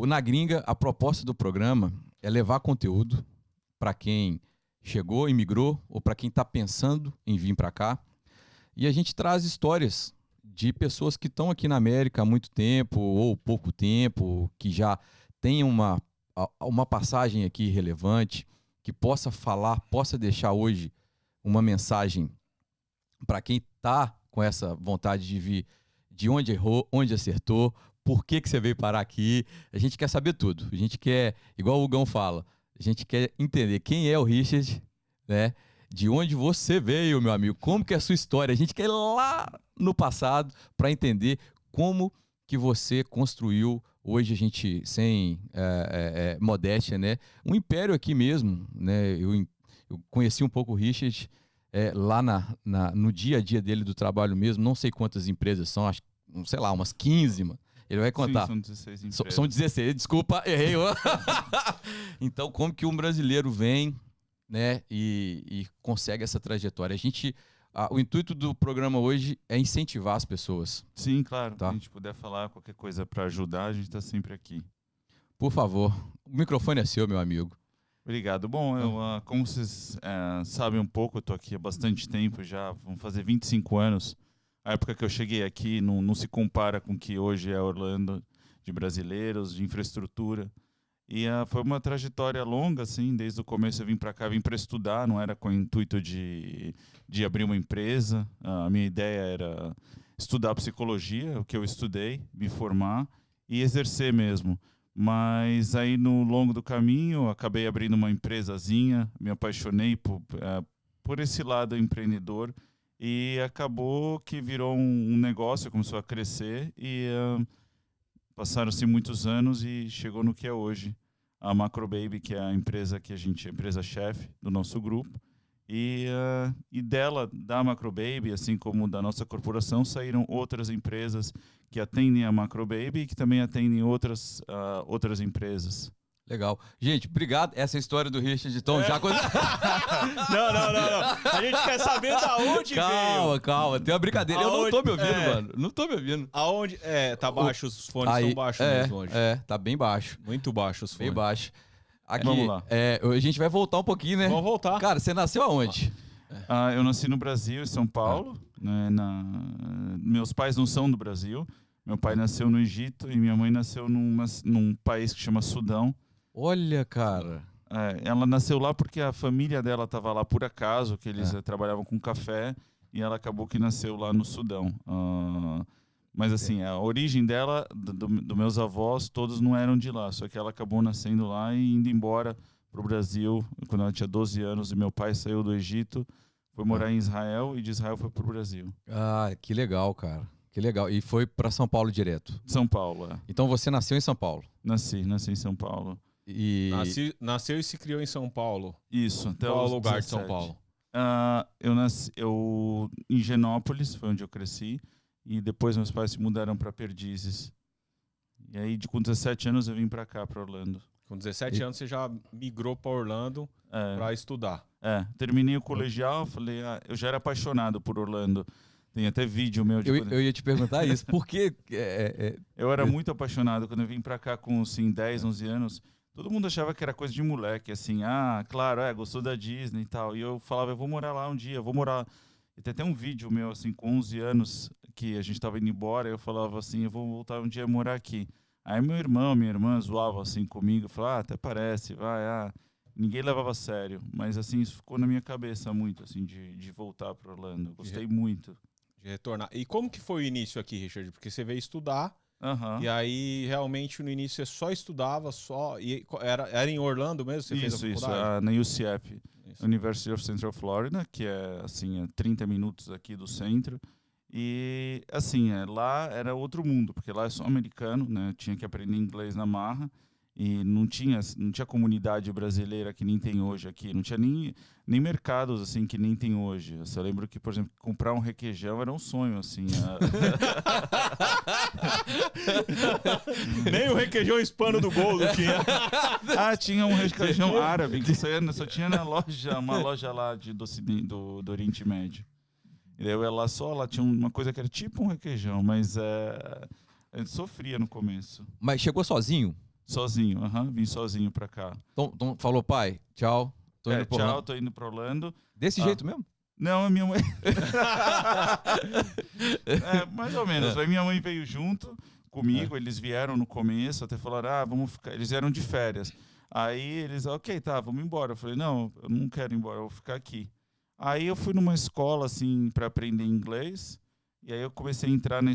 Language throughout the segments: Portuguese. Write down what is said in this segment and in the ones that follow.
Na Gringa, a proposta do programa é levar conteúdo para quem chegou, imigrou, ou para quem está pensando em vir para cá. E a gente traz histórias de pessoas que estão aqui na América há muito tempo ou pouco tempo, que já têm uma passagem aqui relevante, que possa falar, possa deixar hoje uma mensagem para quem está com essa vontade de vir, de onde errou, onde acertou, por que você veio parar aqui. A gente quer saber tudo. A gente quer, igual o Hugão fala, a gente quer entender quem é o Richard, né? De onde você veio, meu amigo, como que é a sua história. A gente quer ir lá no passado para entender como que você construiu, hoje a gente, sem modéstia, né? Um império aqui mesmo, né? Eu conheci um pouco o Richard lá no dia a dia dele do trabalho mesmo, não sei quantas empresas são, acho, sei lá, umas 15, mano. Ele vai contar. Sim, são 16 empresas. São 16, desculpa, errei. Então, como que um brasileiro vem, né, e consegue essa trajetória? O intuito do programa hoje é incentivar as pessoas. Sim, claro. Tá? Se a gente puder falar qualquer coisa para ajudar, a gente está sempre aqui. Por favor, o microfone é seu, meu amigo. Obrigado. Bom, como vocês sabem um pouco, eu estou aqui há bastante tempo já, vão fazer 25 anos. A época que eu cheguei aqui não se compara com o que hoje é Orlando, de brasileiros, de infraestrutura. E foi uma trajetória longa, assim, desde o começo eu vim para cá, vim para estudar, não era com o intuito de abrir uma empresa. A minha ideia era estudar psicologia, o que eu estudei, me formar e exercer mesmo. Mas aí, no longo do caminho, acabei abrindo uma empresazinha, me apaixonei por esse lado empreendedor e acabou que virou um negócio, começou a crescer e passaram-se muitos anos e chegou no que é hoje. A Macrobaby, que é a empresa que a empresa-chefe do nosso grupo. E da Macrobaby, assim como da nossa corporação, saíram outras empresas que atendem a Macrobaby e que também atendem outras empresas. Legal. Gente, obrigado. Essa é a história do Richard. Então, já... Não. A gente quer saber da onde veio. Calma. Tem uma brincadeira. Eu não tô me ouvindo, mano. Não tô me ouvindo. Aonde? Tá baixo, os fones estão baixos mesmo hoje. Tá bem baixo. Muito baixo os fones. Bem baixo. Aqui, vamos lá. A gente vai voltar um pouquinho, né? Vamos voltar. Cara, você nasceu aonde? Eu nasci no Brasil, em São Paulo. Né, meus pais não são do Brasil. Meu pai nasceu no Egito e minha mãe nasceu num país que chama Sudão. Olha, cara. Ela nasceu lá porque a família dela estava lá por acaso, que eles trabalhavam com café, e ela acabou que nasceu lá no Sudão. Mas assim, a origem dela, dos meus avós, todos não eram de lá, só que ela acabou nascendo lá e indo embora para o Brasil quando ela tinha 12 anos, e meu pai saiu do Egito, foi morar em Israel, e de Israel foi para o Brasil. Ah, que legal, cara. Que legal. E foi para São Paulo direto? São Paulo, Então você nasceu em São Paulo? Nasci em São Paulo. Nasceu e se criou em São Paulo. Isso. Até qual lugar 17. de São Paulo? Eu nasci em Higienópolis, foi onde eu cresci, e depois meus pais se mudaram para Perdizes. E aí, com 17 anos, eu vim para cá, para Orlando. Com 17 anos, você já migrou para Orlando para estudar. Terminei o colegial, falei, eu já era apaixonado por Orlando. Tem até vídeo meu. Eu ia te perguntar isso. Por que... Eu era muito apaixonado. Quando eu vim pra cá com, assim, 10, 11 anos, todo mundo achava que era coisa de moleque, assim. Claro, gostou da Disney e tal. E eu falava, eu vou morar lá um dia, eu vou morar... E tem até um vídeo meu, assim, com 11 anos, que a gente tava indo embora, eu falava assim, eu vou voltar um dia a morar aqui. Aí meu irmão, minha irmã zoavam, assim, comigo, falavam, até parece, vai, Ninguém levava a sério. Mas, assim, isso ficou na minha cabeça muito, assim, de voltar para Orlando. Gostei muito. De retornar. E como que foi o início aqui, Richard? Porque você veio estudar, e aí realmente no início você só estudava, e era em Orlando mesmo? Você fez a faculdade? Na UCF, University of Central Florida, que é assim, 30 minutos aqui do centro. E assim, lá era outro mundo, porque lá é só americano, né? Tinha que aprender inglês na marra. E não tinha comunidade brasileira que nem tem hoje aqui. Não tinha nem mercados assim que nem tem hoje. Eu só lembro que, por exemplo, comprar um requeijão era um sonho, assim. Nem o requeijão hispano do Gol tinha. Tinha um requeijão árabe, que só tinha uma loja lá do Oriente Médio. E eu ia lá lá tinha uma coisa que era tipo um requeijão, mas a gente sofria no começo. Mas chegou sozinho? Sozinho, vim sozinho pra cá. Então falou, pai, tchau, tô indo pra Orlando. Tchau, tô indo pra Orlando. Desse jeito mesmo? Não, a minha mãe... mais ou menos. Aí minha mãe veio junto comigo, eles vieram no começo, até falaram, vamos ficar... Eles vieram de férias. Aí eles, ok, tá, vamos embora. Eu falei, não, eu não quero ir embora, eu vou ficar aqui. Aí eu fui numa escola, assim, para aprender inglês. E aí eu comecei a entrar em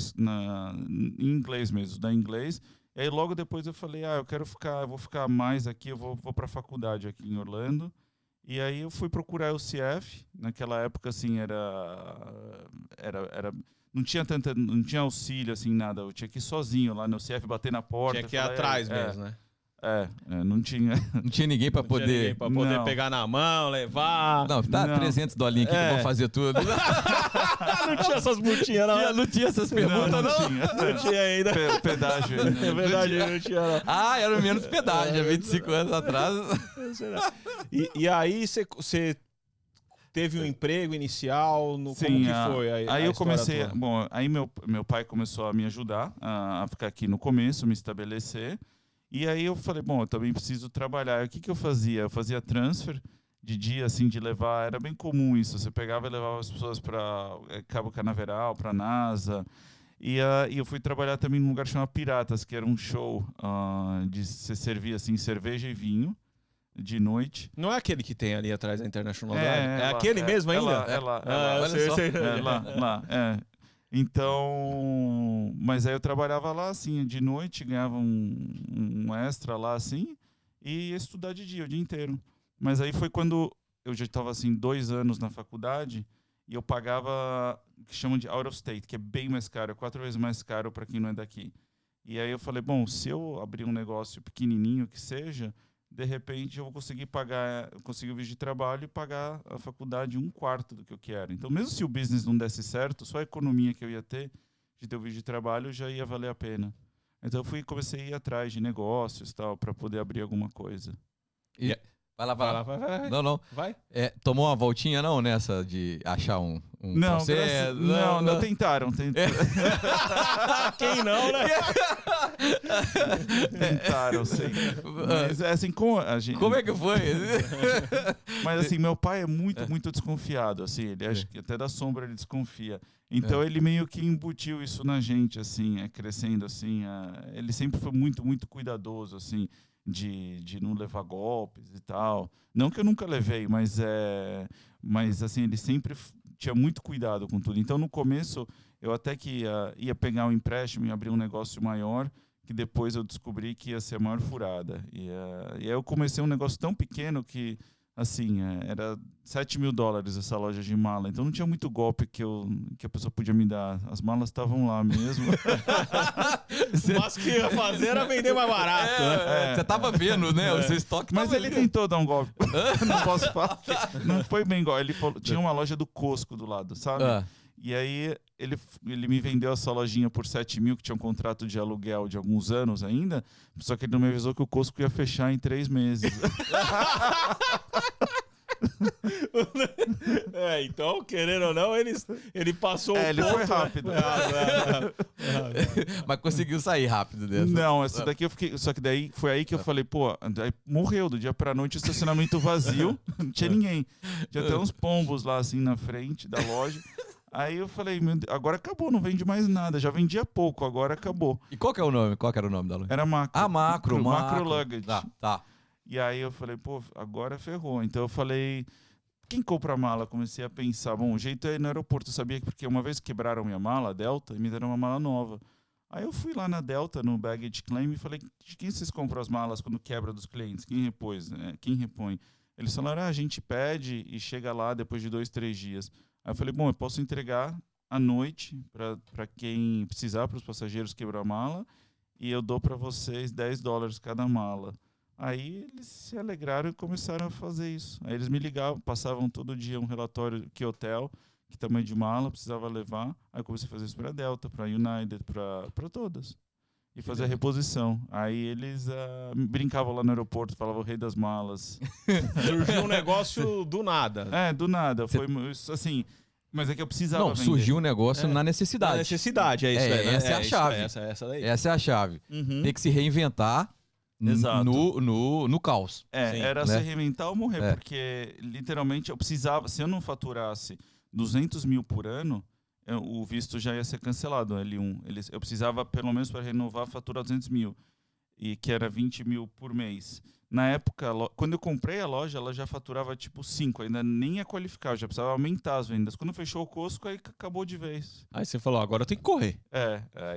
inglês mesmo, estudar inglês. E aí logo depois eu falei, eu vou ficar mais aqui, eu vou para a faculdade aqui em Orlando. E aí eu fui procurar o CF. Naquela época, assim, não tinha auxílio, assim, nada. Eu tinha que ir sozinho lá no CF, bater na porta. Tinha que ir atrás mesmo, né? Não tinha. Não tinha ninguém para poder pegar na mão, levar. Não, tá Não. 300 dolinhos aqui que eu vou fazer tudo. Não tinha essas multinhas, não. Não tinha essas perguntas, não? Não tinha ainda. Pedágio ainda. É verdade, não tinha, não. Era menos pedágio, há 25 anos atrás. E aí você teve um emprego inicial? Sim, como que foi? Aí eu comecei... Bom, aí meu pai começou a me ajudar a ficar aqui no começo, me estabelecer. E aí eu falei, bom, eu também preciso trabalhar. O que eu fazia? Eu fazia transfer de dia, assim, de levar... Era bem comum isso. Você pegava e levava as pessoas para Cabo Canaveral, para NASA. E eu fui trabalhar também num lugar chamado Piratas, que era um show de você servir, assim, cerveja e vinho de noite. Não é aquele que tem ali atrás da International Drive? É aquele mesmo ainda? É lá. Lá. Então, mas aí eu trabalhava lá, assim, de noite, ganhava um extra lá, assim, e ia estudar de dia, o dia inteiro. Mas aí foi quando eu já estava, assim, 2 anos na faculdade, e eu pagava o que chamam de out of state, que é bem mais caro, 4 vezes mais caro para quem não é daqui. E aí eu falei, bom, se eu abrir um negócio pequenininho que seja, de repente eu vou conseguir conseguir o visto de trabalho e pagar a faculdade 1/4 do que eu quero. Então, mesmo se o business não desse certo, só a economia que eu ia ter de ter o visto de trabalho já ia valer a pena. Então, eu comecei a ir atrás de negócios tal, para poder abrir alguma coisa. Vai lá. Vai. Não. Vai. Tomou uma voltinha não nessa de achar um não, processo? Não, tentaram. Quem não, né? Tentaram, sim. Mas assim, como a gente... Como é que foi? Mas assim, meu pai é muito desconfiado, assim, ele acha que até da sombra ele desconfia. Então ele meio que embutiu isso na gente, assim, crescendo, assim, ele sempre foi muito cuidadoso, assim, de não levar golpes e tal. Não que eu nunca levei, mas assim, ele sempre tinha muito cuidado com tudo. Então, no começo, eu até que ia pegar um empréstimo e abrir um negócio maior, que depois eu descobri que ia ser a maior furada. E aí eu comecei um negócio tão pequeno que, assim, era $7.000 essa loja de mala. Então não tinha muito golpe que a pessoa podia me dar. As malas estavam lá mesmo. Mas o que ia fazer era vender mais barato. Você tava vendo, né? O seu estoque. Mas ele tentou dar um golpe. Não posso falar. Não foi bem golpe. Ele falou, tinha uma loja do Costco do lado, sabe? E aí ele me vendeu essa lojinha por $7.000, que tinha um contrato de aluguel de alguns anos ainda, só que ele não me avisou que o Costco ia fechar em 3 meses. Então, querendo ou não, ele passou ele foi rápido. Mas conseguiu sair rápido dessa. Não, essa daqui eu fiquei... Só que daí foi aí que eu falei, pô, daí morreu do dia pra noite, estacionamento vazio, não tinha ninguém. Tinha até uns pombos lá, assim, na frente da loja. Aí eu falei, agora acabou, não vende mais nada. Já vendia pouco, agora acabou. E qual que é o nome? Qual que era o nome da loja? Era Macro. Macro Luggage. Tá. E aí eu falei, pô, agora ferrou. Então eu falei, quem compra mala? Comecei a pensar, bom, o jeito é ir no aeroporto. Eu sabia que porque uma vez quebraram minha mala, a Delta, e me deram uma mala nova. Aí eu fui lá na Delta, no Baggage Claim, e falei, de quem vocês compram as malas quando quebra dos clientes? Quem repõe? Eles falaram, a gente pede e chega lá depois de 2, 3 dias. Aí eu falei, bom, eu posso entregar à noite para quem precisar, para os passageiros quebrar a mala, e eu dou para vocês $10 cada mala. Aí eles se alegraram e começaram a fazer isso. Aí eles me ligavam, passavam todo dia um relatório, que hotel, que tamanho de mala precisava levar. Aí eu comecei a fazer isso para a Delta, para a United, para todas. E fazer a reposição. Aí eles brincavam lá no aeroporto, falavam o rei das malas. Surgiu um negócio do nada. Do nada. Foi assim... Mas é que eu precisava vender. Surgiu um negócio na necessidade. Na necessidade, é isso. Essa é a chave. Essa daí. Essa é a chave. Uhum. Tem que se reinventar, Exato. No caos. Era se reinventar ou morrer, porque literalmente eu precisava, se eu não faturasse 200 mil por ano, o visto já ia ser cancelado, L1. Eu precisava, pelo menos para renovar, faturar 200 mil, e que era 20 mil por mês. Na época, quando eu comprei a loja, ela já faturava tipo 5, ainda nem ia qualificar, eu já precisava aumentar as vendas. Quando fechou o Costco, aí acabou de vez. Aí você falou, agora eu tenho que correr.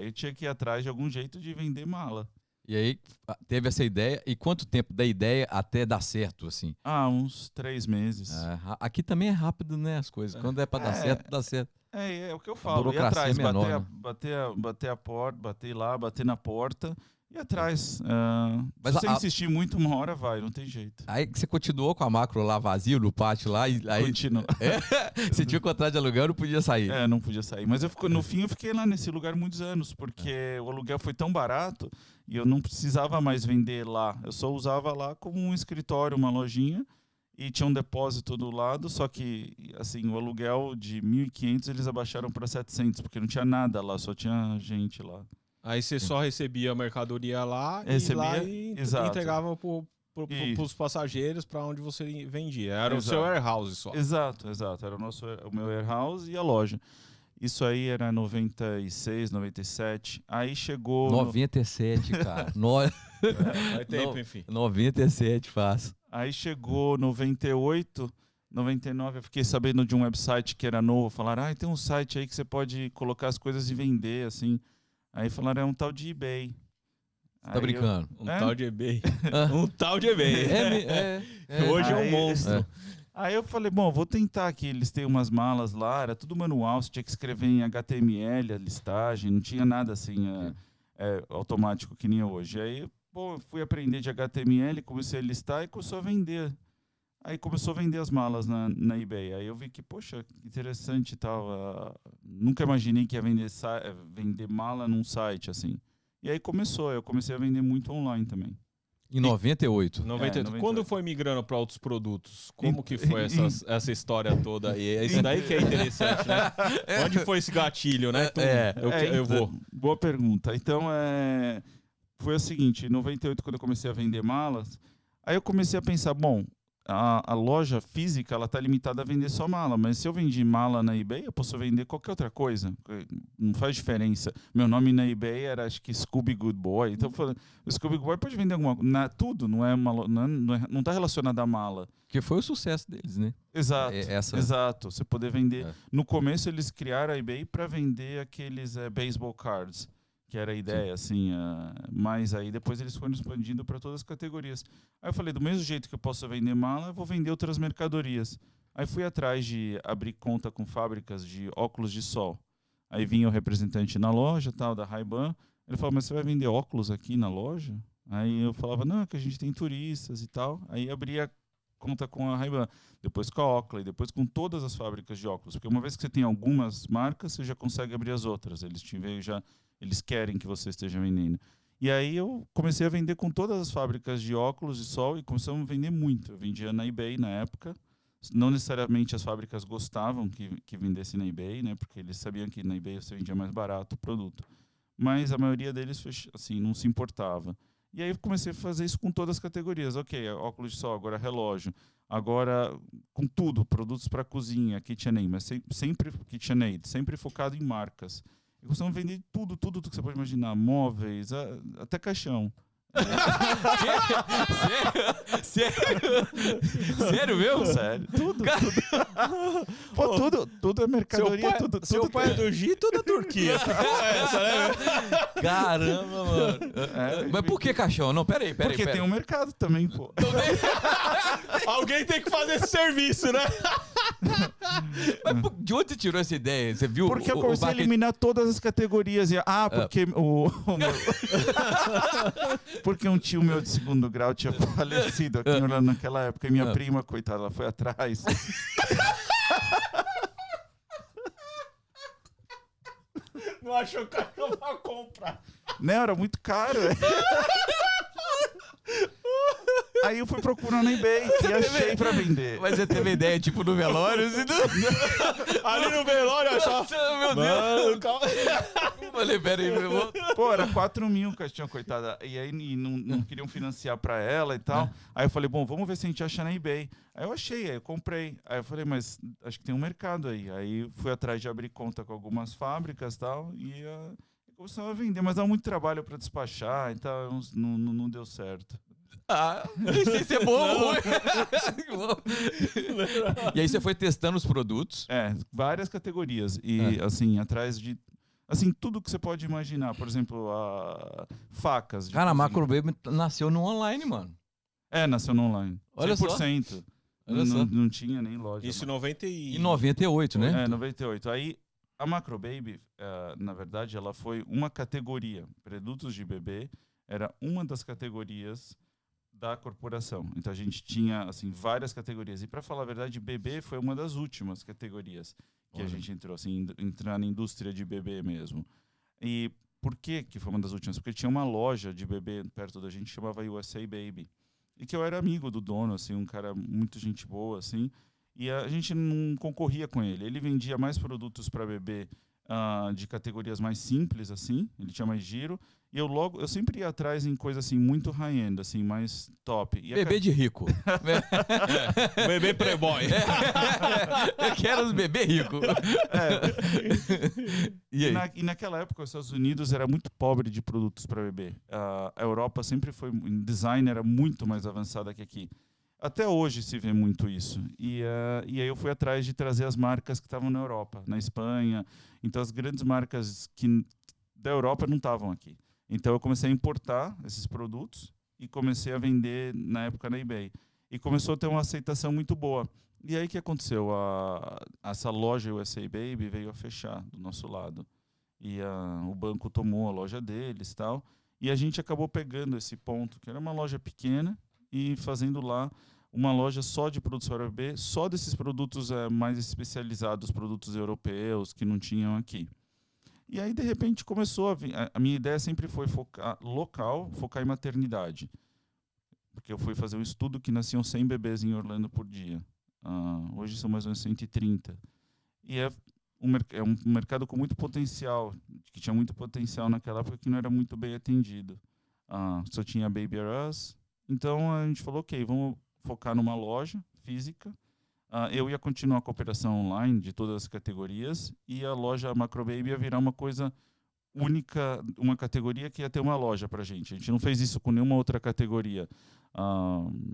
Eu tinha que ir atrás de algum jeito de vender mala. E aí teve essa ideia, e quanto tempo da ideia até dar certo, assim? Uns 3 meses. Aqui também é rápido, né, as coisas. Quando é pra dar certo, dá certo. É o que eu falo, ir atrás, bater a porta, bater na porta, ir atrás. Se você insistir muito, uma hora vai, não tem jeito. Aí você continuou com a macro lá vazio no pátio lá? Continuou. Você tinha contrato de aluguel, não podia sair? Não podia sair. Mas no fim eu fiquei lá nesse lugar muitos anos, porque o aluguel foi tão barato e eu não precisava mais vender lá. Eu só usava lá como um escritório, uma lojinha, e tinha um depósito do lado, só que assim, o aluguel de 1.500 eles abaixaram para 700, porque não tinha nada lá, só tinha gente lá. Aí você só recebia a mercadoria lá e entregava para os passageiros para onde você vendia. Era o seu warehouse só. Exato. Era o meu warehouse e a loja. Isso aí era 96, 97. Aí chegou... 97, cara. Faz tempo, enfim. 97, fácil. Aí chegou 98, 99, eu fiquei sabendo de um website que era novo. Falaram, tem um site aí que você pode colocar as coisas e vender, assim. Aí falaram, é um tal de eBay. Tá brincando? Tal de eBay. Um tal de eBay. Hoje é um monstro. Aí eu falei, vou tentar aqui. Eles têm umas malas lá, era tudo manual, você tinha que escrever em HTML a listagem, não tinha nada assim automático que nem hoje. Aí, eu fui aprender de HTML, comecei a listar e começou a vender. Aí começou a vender as malas na eBay. Aí eu vi que, poxa, interessante e tal. Nunca imaginei que ia vender mala num site assim. E aí eu comecei a vender muito online também. Em 98. 98. Quando foi migrando para outros produtos? Como que foi essa história toda aí? É isso daí que é interessante, né? Onde foi esse gatilho, né? Eu vou. Boa pergunta. Então, foi o seguinte, em 98, quando eu comecei a vender malas, aí eu comecei a pensar, a loja física ela está limitada a vender só mala, mas se eu vendi mala na eBay, eu posso vender qualquer outra coisa, não faz diferença. Meu nome na eBay era, acho que Scooby Good Boy, então eu falei, o Scooby Good Boy pode vender alguma coisa, tudo, não está relacionado à mala. Que foi o sucesso deles, né? Exato, exato, você poder vender. No começo eles criaram a eBay para vender aqueles baseball cards, que era a ideia, assim, mas aí depois eles foram expandindo para todas as categorias. Aí eu falei, do mesmo jeito que eu posso vender mala, eu vou vender outras mercadorias. Aí fui atrás de abrir conta com fábricas de óculos de sol. Aí vinha o representante na loja, tal, da Ray-Ban, ele falou, mas você vai vender óculos aqui na loja? Aí eu falava, não, é que a gente tem turistas e tal. Aí abria conta com a Ray-Ban, depois com a Oakley, depois com todas as fábricas de óculos, porque uma vez que você tem algumas marcas, você já consegue abrir as outras. Eles querem que você esteja vendendo. E aí eu comecei a vender com todas as fábricas de óculos de sol e começamos a vender muito. Eu vendia na eBay na época. Não necessariamente as fábricas gostavam que vendesse na eBay, né? Porque eles sabiam que na eBay você vendia mais barato o produto. Mas a maioria deles assim, não se importava. E aí eu comecei a fazer isso com todas as categorias. Ok, óculos de sol, agora relógio. Agora com tudo, produtos para cozinha, KitchenAid, mas sempre KitchenAid, sempre focado em marcas. E costumamos vender tudo que você pode imaginar, móveis, até caixão. Sério mesmo? Sério. Tudo é mercadoria. Seu pai é do Egito ou da Turquia? Essa, né? Caramba, mano. Mas por que caixão? Não, peraí. Porque tem um mercado também, pô. Alguém tem que fazer esse serviço, né? Mas de onde você tirou essa ideia? Você viu? Porque eu comecei a eliminar todas as categorias. Porque porque um tio meu de segundo grau tinha falecido aqui naquela época. E minha prima, coitada, ela foi atrás. Não achou caro pra comprar. Não, era muito caro. Aí eu fui procurando na eBay e achei pra vender. Mas você teve ideia, tipo, no velório? Ali no velório, eu achava... Meu Deus! Calma. Falei, peraí, meu irmão. Pô, era 4 mil que tinha, coitada. E aí não queriam financiar pra ela e tal. Aí eu falei, bom, vamos ver se a gente acha na eBay. Aí eu achei, aí eu comprei. Aí eu falei, mas acho que tem um mercado aí. Aí fui atrás de abrir conta com algumas fábricas e tal. E começamos a vender, mas dá muito trabalho pra despachar, então não deu certo. Não sei se é bom ou ruim. E aí você foi testando os produtos? Várias categorias. E assim, atrás de... Assim, tudo que você pode imaginar. Por exemplo, facas. Cara, a Macro Baby nasceu no online, mano. Nasceu no online. Olha 100%. Só. Olha só. Não tinha nem loja. Isso em 98, né? 98. Aí, a Macro Baby, na verdade, ela foi uma categoria. Produtos de bebê era uma das categorias da corporação. Então, a gente tinha, assim, várias categorias. E, para falar a verdade, bebê foi uma das últimas categorias que a gente entrou, assim, entrar na indústria de bebê mesmo. E por que foi uma das últimas? Porque tinha uma loja de bebê perto da gente, chamava USA Baby. E que eu era amigo do dono, assim, um cara muito gente boa, assim. E a gente não concorria com ele. Ele vendia mais produtos para bebê de categorias mais simples, assim. Ele tinha mais giro. E eu sempre ia atrás em coisa assim muito high-end, assim, mais top. E bebê de rico. Bebê playboy. Eu quero um bebê rico. E naquela época os Estados Unidos era muito pobre de produtos para bebê. A Europa sempre foi, em design era muito mais avançada que aqui. Até hoje se vê muito isso. E aí eu fui atrás de trazer as marcas que estavam na Europa, na Espanha. Então as grandes marcas da Europa não estavam aqui. Então eu comecei a importar esses produtos e comecei a vender na época na eBay. E começou a ter uma aceitação muito boa. E aí o que aconteceu? Essa loja USA Baby veio a fechar do nosso lado. E o banco tomou a loja deles e tal. E a gente acabou pegando esse ponto, que era uma loja pequena, e fazendo lá uma loja só de produtos para bebê, só desses produtos mais especializados, produtos europeus que não tinham aqui. E aí, de repente, começou a vir... A minha ideia sempre foi focar em maternidade. Porque eu fui fazer um estudo que nasciam 100 bebês em Orlando por dia. Hoje são mais ou menos 130. E é um mercado com muito potencial, que tinha muito potencial naquela época, que não era muito bem atendido. Só tinha Baby R Us. Então, a gente falou, ok, vamos focar numa loja física. Eu ia continuar a cooperação online de todas as categorias e a loja Macro Baby ia virar uma coisa única, uma categoria que ia ter uma loja para a gente não fez isso com nenhuma outra categoria.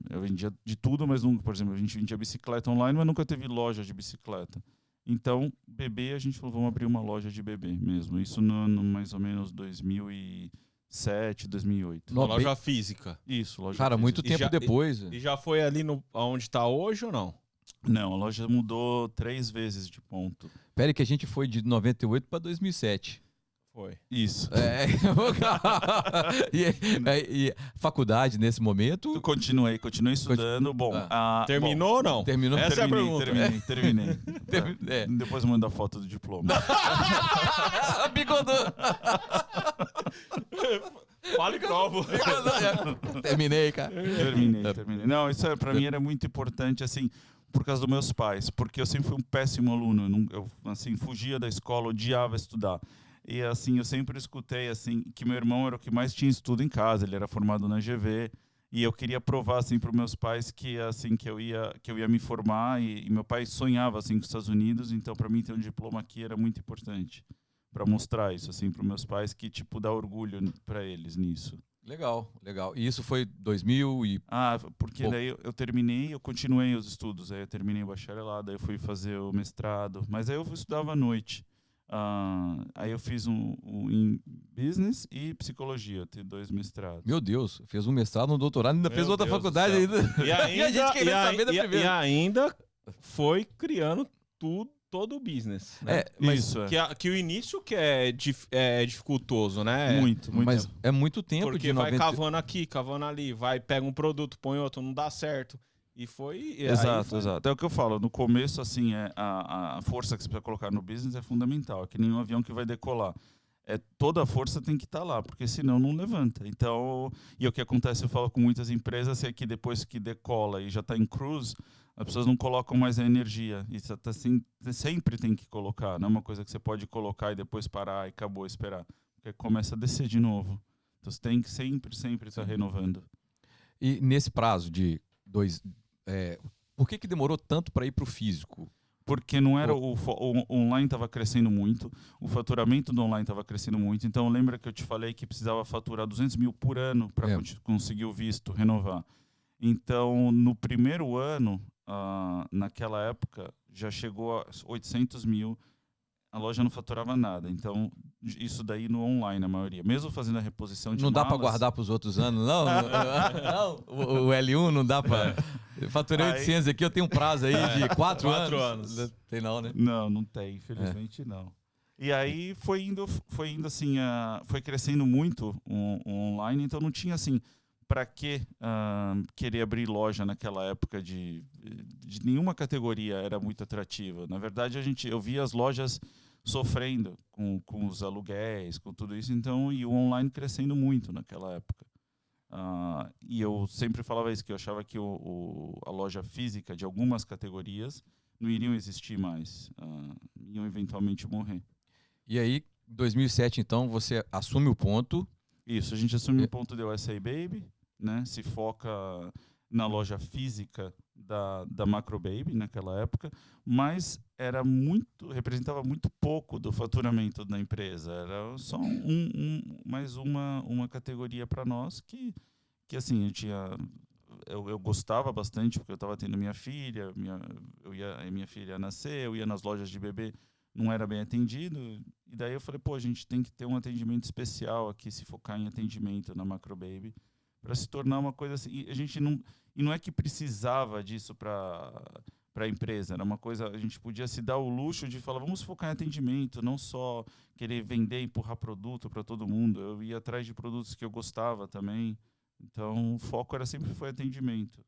Eu vendia de tudo, mas nunca, por exemplo, a gente vendia bicicleta online, mas nunca teve loja de bicicleta. Então, bebê, a gente falou, vamos abrir uma loja de bebê mesmo. Isso no mais ou menos 2007, 2008. Uma loja física. Isso, loja Cara, física. muito tempo depois. E já foi ali onde está hoje ou não? Não, a loja mudou 3 vezes de ponto. Pera que a gente foi de 98 para 2007. Foi. Isso. E faculdade nesse momento? Continuei estudando. Bom, terminou ou não? Terminou. Essa é a pergunta. Terminei. Depois manda a foto do diploma. Bigodou. Fala e provo. Terminei, cara. Terminei. Não, isso pra mim era muito importante, assim, por causa dos meus pais, porque eu sempre fui um péssimo aluno. Eu assim, fugia da escola, odiava estudar. E assim, eu sempre escutei assim que meu irmão era o que mais tinha estudo em casa, ele era formado na GV, e eu queria provar assim para os meus pais que assim que eu ia me formar, e meu pai sonhava assim com os Estados Unidos, então para mim ter um diploma aqui era muito importante, para mostrar isso assim para os meus pais, que tipo dá orgulho para eles nisso. Legal. E isso foi 2000 e... porque daí eu terminei, eu continuei os estudos, aí eu terminei o bacharelado, aí eu fui fazer o mestrado, mas aí eu estudava à noite. Aí eu fiz em business e psicologia, tenho 2 mestrados. Meu Deus, fez um mestrado, um doutorado, ainda fez outra faculdade ainda. E a gente querendo saber da primeira. E ainda foi criando todo o business. Né? Mas isso, que o início que é dificultoso, né? Muito. Mas é muito tempo. Porque vai cavando aqui, cavando ali, pega um produto, põe outro, não dá certo. E foi... Exato. É o que eu falo. No começo, assim, a força que você precisa colocar no business é fundamental. É que nem um avião que vai decolar. toda a força tem que estar lá, porque senão não levanta. Então, e o que acontece, eu falo com muitas empresas, é que depois que decola e já está em cruise, as pessoas não colocam mais a energia. E sempre tem que colocar, não é uma coisa que você pode colocar e depois parar e acabou esperar. Porque começa a descer de novo. Então você tem que sempre estar renovando. E nesse prazo de por que demorou tanto para ir para o físico? Porque não era o online estava crescendo muito, o faturamento do online estava crescendo muito. Então lembra que eu te falei que precisava faturar 200 mil por ano para conseguir o visto, renovar. Então no primeiro ano, naquela época, já chegou a 800 mil. A loja não faturava nada, então isso daí no online, a maioria. Mesmo fazendo a reposição de Não dá malas... para guardar para os outros anos, não? Não, o L1 não dá para... Faturei 800 aqui, eu tenho um prazo aí de 4 anos. Tem não, né? Não tem, infelizmente não. E aí foi indo assim, foi crescendo muito o online, então não tinha assim... Para que querer abrir loja naquela época de nenhuma categoria era muito atrativa. Na verdade, eu via as lojas sofrendo com os aluguéis, com tudo isso, então, e o online crescendo muito naquela época. E eu sempre falava isso, que eu achava que a loja física de algumas categorias não iriam existir mais, iam eventualmente morrer. E aí, em 2007, então, você assume o ponto. Isso, a gente assume o ponto de USA Baby, né? Se foca na loja física da Macro Baby naquela época, mas representava muito pouco do faturamento da empresa. Era só mais uma categoria para nós que assim, eu gostava bastante, porque eu estava tendo minha filha, minha filha ia nascer, eu ia nas lojas de bebê, não era bem atendido, e daí eu falei, a gente tem que ter um atendimento especial aqui, se focar em atendimento na Macro Baby, para se tornar uma coisa assim. E não é que precisava disso para a empresa, era uma coisa, a gente podia se dar o luxo de falar, vamos focar em atendimento, não só querer vender e empurrar produto para todo mundo. Eu ia atrás de produtos que eu gostava também, então o foco sempre foi atendimento.